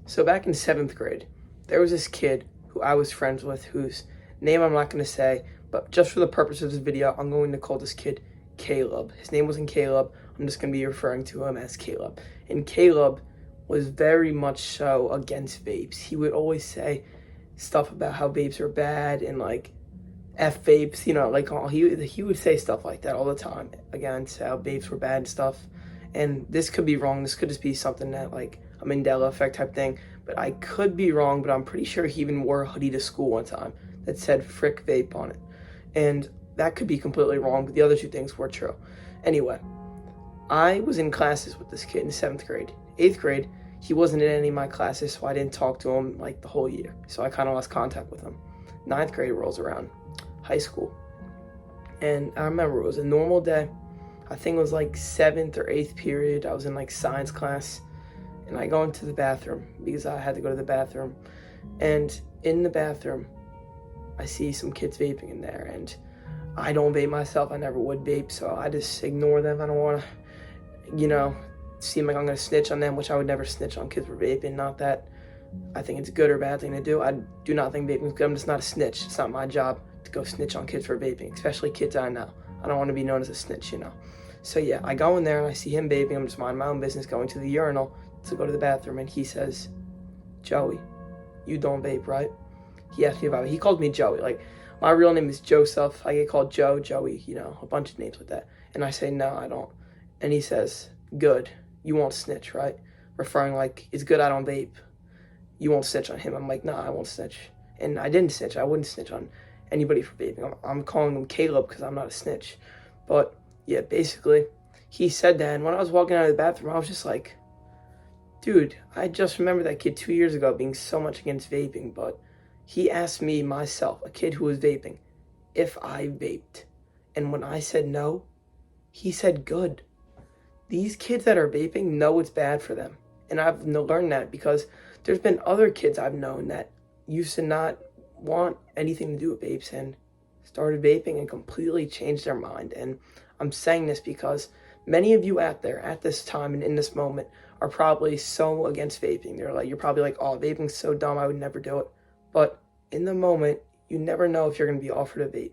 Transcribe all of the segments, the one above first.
So back in 7th grade, there was this kid who I was friends with whose name I'm not going to say, but just for the purpose of this video, I'm going to call this kid Caleb. His name wasn't Caleb. I'm just going to be referring to him as Caleb. And Caleb was very much so against vapes. He would always say stuff about how vapes are bad and like F vapes, like he would say stuff like that all the time against how vapes were bad and stuff. And this could be wrong. This could just be something that like a Mandela effect type thing. But I could be wrong, but I'm pretty sure he even wore a hoodie to school one time that said Frick Vape on it. And that could be completely wrong, but the other two things were true. Anyway, I was in classes with this kid in 7th grade. 8th grade, he wasn't in any of my classes, so I didn't talk to him like the whole year. So I kind of lost contact with him. 9th grade rolls around, high school. And I remember it was a normal day. I think it was like 7th or 8th period. I was in like science class. And I go into the bathroom because I had to go to the bathroom. And in the bathroom, I see some kids vaping in there. And I don't vape myself. I never would vape. So I just ignore them. I don't want to, seem like I'm going to snitch on them, which I would never snitch on kids for vaping. Not that I think it's a good or bad thing to do. I do not think vaping is good. I'm just not a snitch. It's not my job to go snitch on kids for vaping, especially kids I know. I don't want to be known as a snitch, So yeah, I go in there and I see him vaping. I'm just minding my own business, going to the urinal to go to the bathroom, and he says, "Joey, you don't vape, right?" He asked me about it. He called me Joey. Like, my real name is Joseph. I get called Joe, Joey, a bunch of names like that. And I say, "No, I don't." And he says, "Good. You won't snitch, right?" Referring like, it's good I don't vape. You won't snitch on him. I'm like, "No, I won't snitch." And I didn't snitch. I wouldn't snitch on anybody for vaping. I'm calling him Caleb because I'm not a snitch. But yeah, basically, he said that. And when I was walking out of the bathroom, I was just like, dude, I just remember that kid 2 years ago being so much against vaping, but he asked me, myself, a kid who was vaping, if I vaped. And when I said no, he said good. These kids that are vaping know it's bad for them. And I've learned that because there's been other kids I've known that used to not want anything to do with vapes and started vaping and completely changed their mind. And I'm saying this because many of you out there at this time and in this moment are probably so against vaping. You're probably like, "Oh, vaping's so dumb, I would never do it." But in the moment, you never know if you're going to be offered a vape.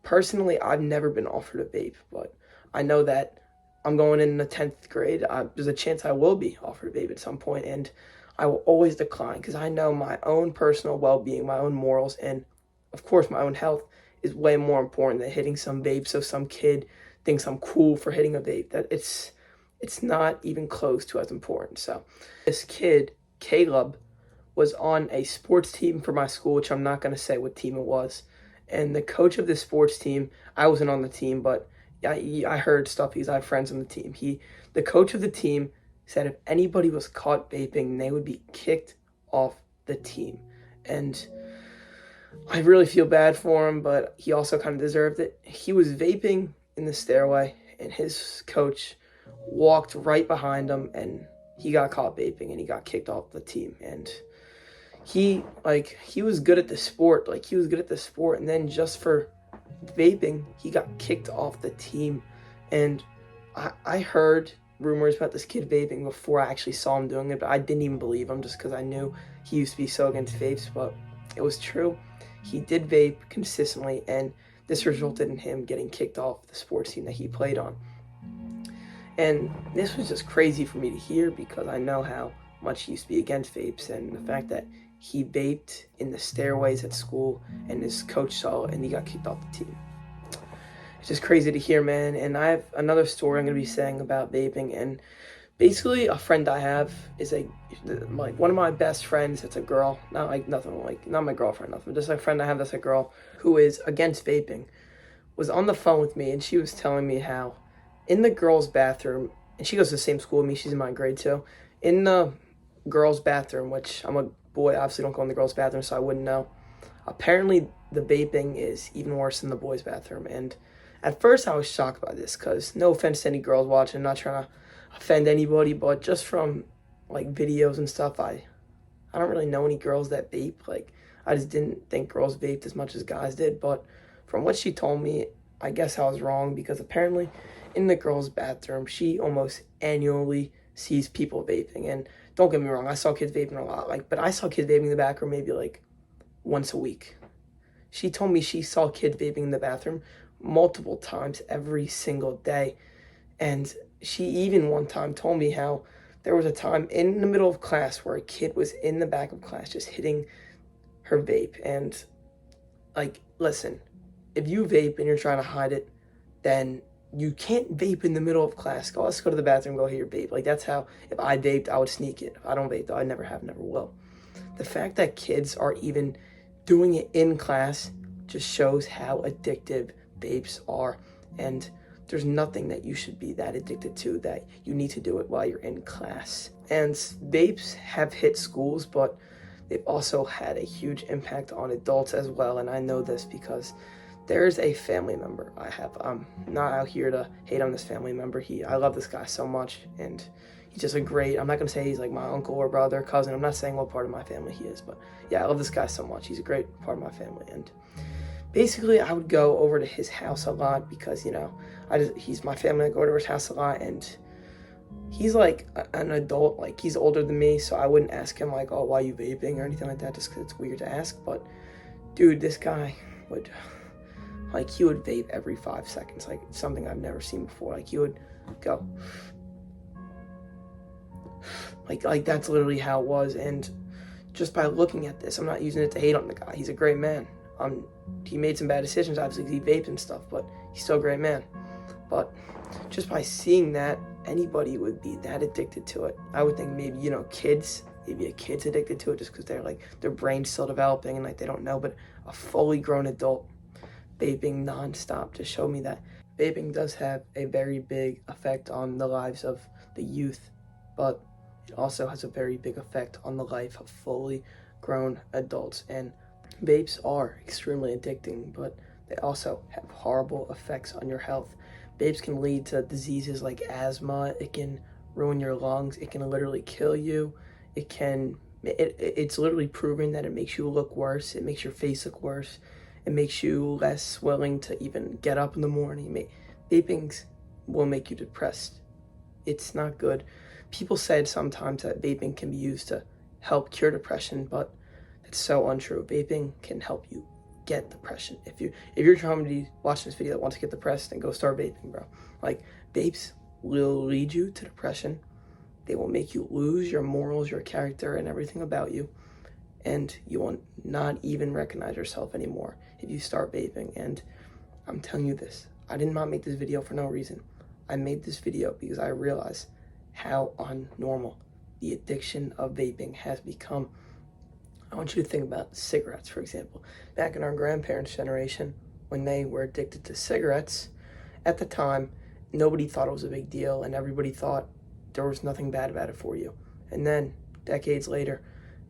Personally, I've never been offered a vape, but I know that I'm going in the 10th grade. There's a chance I will be offered a vape at some point, and I will always decline because I know my own personal well-being, my own morals, and of course my own health is way more important than hitting some vape so some kid thinks I'm cool for hitting a vape. That it's not even close to as important. So this kid, Caleb, was on a sports team for my school, which I'm not going to say what team it was. And the coach of the sports team, I wasn't on the team, but I heard stuff because I have friends on the team. The coach of the team said if anybody was caught vaping, they would be kicked off the team. And I really feel bad for him, but he also kind of deserved it. He was vaping in the stairway, and his coach walked right behind him, and he got caught vaping, and he got kicked off the team. And he was good at the sport. And then just for vaping, he got kicked off the team. And I heard rumors about this kid vaping before I actually saw him doing it, but I didn't even believe him just because I knew he used to be so against vapes. But it was true. He did vape consistently, and this resulted in him getting kicked off the sports team that he played on. And this was just crazy for me to hear because I know how much he used to be against vapes, and the fact that he vaped in the stairways at school and his coach saw it and he got kicked off the team. It's just crazy to hear, man. And I have another story I'm going to be saying about vaping. And basically, a friend I have is one of my best friends. It's a girl, not my girlfriend, nothing. Just a friend I have that's a girl who is against vaping. Was on the phone with me, and she was telling me how in the girls' bathroom, and she goes to the same school with me. She's in my grade too. In the girls' bathroom, which I'm a boy, obviously don't go in the girls' bathroom, so I wouldn't know. Apparently, the vaping is even worse than the boys' bathroom. And at first, I was shocked by this because no offense to any girls watching, I'm not trying to offend anybody, but just from like videos and stuff, I don't really know any girls that vape. Like, I just didn't think girls vaped as much as guys did. But from what she told me, I guess I was wrong because apparently in the girls' bathroom, she almost annually sees people vaping. And don't get me wrong, I saw kids vaping a lot, like, but I saw kids vaping in the back room maybe like once a week. She told me she saw kids vaping in the bathroom multiple times every single day. And she even one time told me how there was a time in the middle of class where a kid was in the back of class just hitting her vape. And, like, listen, if you vape and you're trying to hide it, then you can't vape in the middle of class. Go, let's go to the bathroom, go hit your vape. Like, that's how, if I vaped, I would sneak it. If I don't vape, though, I never have, never will. The fact that kids are even doing it in class just shows how addictive vapes are. And there's nothing that you should be that addicted to that you need to do it while you're in class. And vapes have hit schools, but they've also had a huge impact on adults as well. And I know this because there's a family member I have. I'm not out here to hate on this family member. I love this guy so much, and he's just a great, I'm not going to say he's like my uncle or brother, cousin. I'm not saying what part of my family he is, but yeah, I love this guy so much. He's a great part of my family. And basically, I would go over to his house a lot because, you know, he's my family. I go to his house a lot, and he's like an adult. Like, he's older than me, so I wouldn't ask him, like, oh, why are you vaping or anything like that, just because it's weird to ask. But, dude, this guy would, like, he would vape every 5 seconds, like, something I've never seen before. Like, he would go, like that's literally how it was. And just by looking at this, I'm not using it to hate on the guy. He's a great man. He made some bad decisions, obviously, he vaped and stuff, but he's still a great man. But just by seeing that, anybody would be that addicted to it. I would think maybe, you know, kids, maybe a kid's addicted to it just because they're like, their brain's still developing and like they don't know, but a fully grown adult vaping nonstop just showed me that vaping does have a very big effect on the lives of the youth, but it also has a very big effect on the life of fully grown adults. And vapes are extremely addicting, but they also have horrible effects on your health. Vapes can lead to diseases like asthma. It can ruin your lungs. It can literally kill you. It's literally proven that it makes you look worse. It makes your face look worse. It makes you less willing to even get up in the morning. Vaping will make you depressed. It's not good. People said sometimes that vaping can be used to help cure depression, but it's so untrue. Vaping can help you get depression. If you're somebody watching this video that wants to get depressed, then go start vaping, bro. Like, vapes will lead you to depression. They will make you lose your morals, your character, and everything about you. And you will not even recognize yourself anymore if you start vaping. And I'm telling you this, I did not make this video for no reason. I made this video because I realized how unnormal the addiction of vaping has become. I want you to think about cigarettes, for example. Back in our grandparents' generation, when they were addicted to cigarettes, at the time, nobody thought it was a big deal, and everybody thought there was nothing bad about it for you. And then, decades later,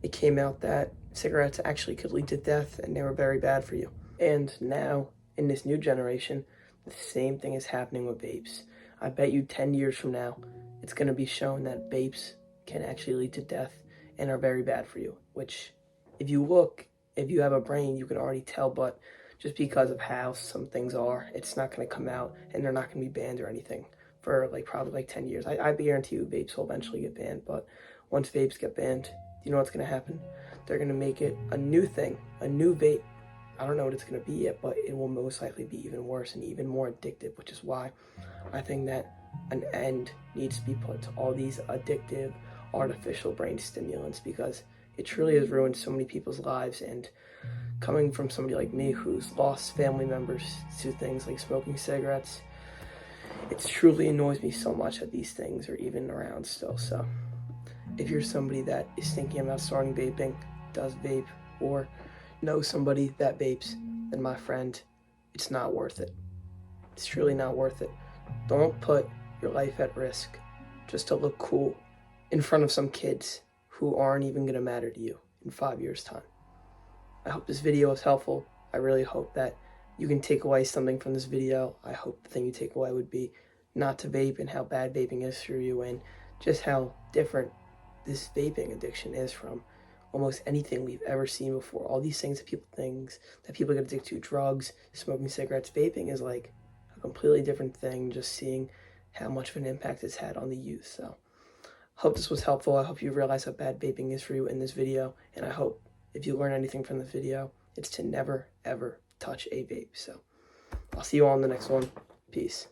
it came out that cigarettes actually could lead to death, and they were very bad for you. And now, in this new generation, the same thing is happening with vapes. I bet you 10 years from now, it's going to be shown that vapes can actually lead to death and are very bad for you, which, if you have a brain, you can already tell, but just because of how some things are, it's not going to come out, and they're not going to be banned or anything for probably 10 years. I guarantee you vapes will eventually get banned, but once vapes get banned, you know what's going to happen? They're going to make it a new thing, a new vape. I don't know what it's going to be yet, but it will most likely be even worse and even more addictive, which is why I think that an end needs to be put to all these addictive artificial brain stimulants, because it truly has ruined so many people's lives. And coming from somebody like me who's lost family members to things like smoking cigarettes, it truly annoys me so much that these things are even around still. So if you're somebody that is thinking about starting vaping, does vape, or knows somebody that vapes, then my friend, it's not worth it. It's truly not worth it. Don't put your life at risk just to look cool in front of some kids who aren't even going to matter to you in 5 years' time. I hope this video was helpful. I really hope that you can take away something from this video. I hope the thing you take away would be not to vape and how bad vaping is for you, and just how different this vaping addiction is from almost anything we've ever seen before. All these things that people get addicted to, drugs, smoking cigarettes, vaping is like a completely different thing, just seeing how much of an impact it's had on the youth. So Hope this was helpful. I hope you realize how bad vaping is for you in this video. And I hope if you learn anything from this video, it's to never, ever touch a vape. So I'll see you all in the next one. Peace.